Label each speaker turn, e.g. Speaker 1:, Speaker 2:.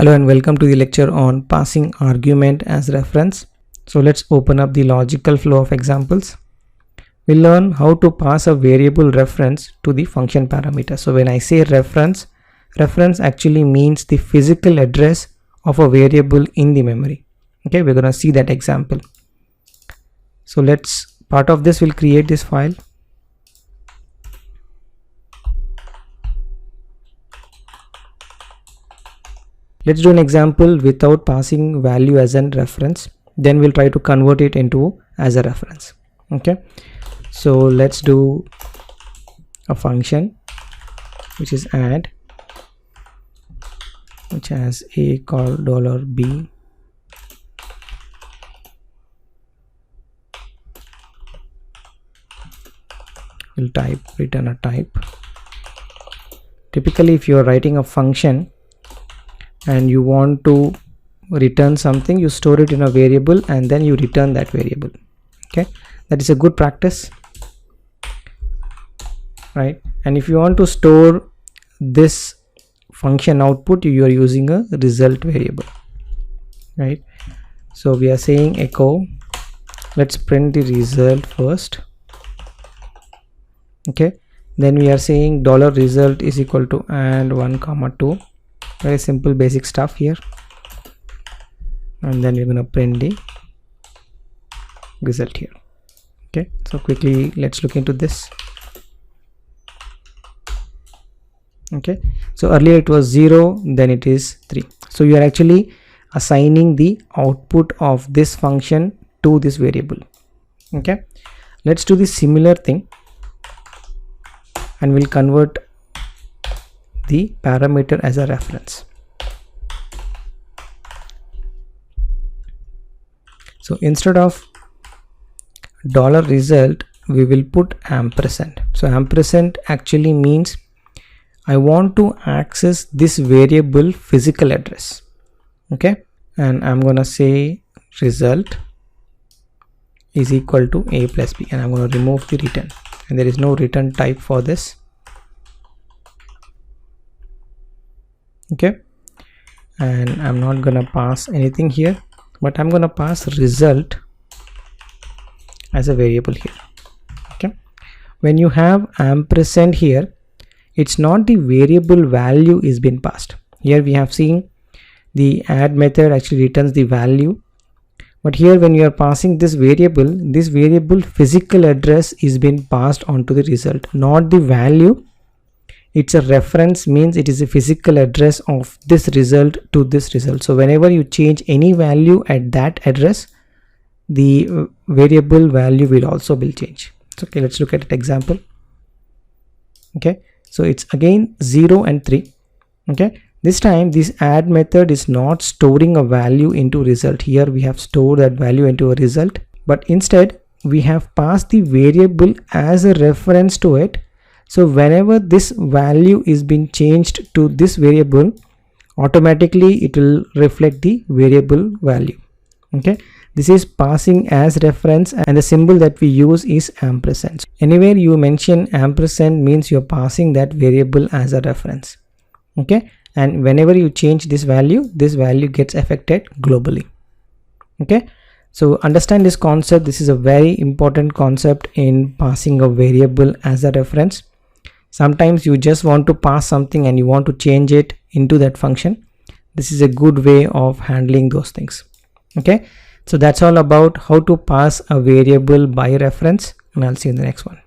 Speaker 1: Hello and welcome to the lecture on passing argument as reference. So let's open up the logical flow of examples. We'll learn how to pass a variable reference to the function parameter. So when I say reference actually means the physical address of a variable in the memory. Okay, we're going to see that example. So part of this will create this file. Let's do an example without passing value as a reference. Then we'll try to convert it into as a reference. Okay. So let's do a function which is add, which has a called $b. We'll return a type. Typically, if you are writing a function and you want to return something, you store it in a variable and then you return that variable. Okay, that is a good practice, right? And if you want to store this function output, you are using a result variable, right? So we are saying echo, let's print the result first. Okay, then we are saying $result is equal to and 1, 2. Very simple basic stuff here, and then we're going to print the result here. Okay, so quickly let's look into this. Okay, so earlier it was 0, then it is 3. So you are actually assigning the output of this function to this variable. Okay, let's do the similar thing and we'll convert the parameter as a reference. So instead of $result, we will put ampersand. So ampersand actually means I want to access this variable physical address. Okay, and I'm gonna say result is equal to a plus b, and I'm going to remove the return, and there is no return type for this. Okay, and I'm not gonna pass anything here, but I'm gonna pass result as a variable here. Okay, when you have ampersand here, it's not the variable value is being passed. Here we have seen the add method actually returns the value, but here when you are passing this variable physical address is being passed on to the result, not the value. It's a reference, means it is a physical address of this result to this result. So whenever you change any value at that address, the variable value will also be changed. So, okay, let's look at an example. Okay, so it's again 0 and 3. Okay, this time this add method is not storing a value into result. Here we have stored that value into a result, but instead we have passed the variable as a reference to it. So whenever this value is being changed to this variable, automatically it will reflect the variable value. Okay, this is passing as reference, and the symbol that we use is ampersand. Anywhere you mention ampersand means you're passing that variable as a reference. Okay, and whenever you change this value gets affected globally. Okay, so understand this concept. This is a very important concept in passing a variable as a reference. Sometimes you just want to pass something and you want to change it into that function. This is a good way of handling those things. Okay, so that's all about how to pass a variable by reference, and I'll see you in the next one.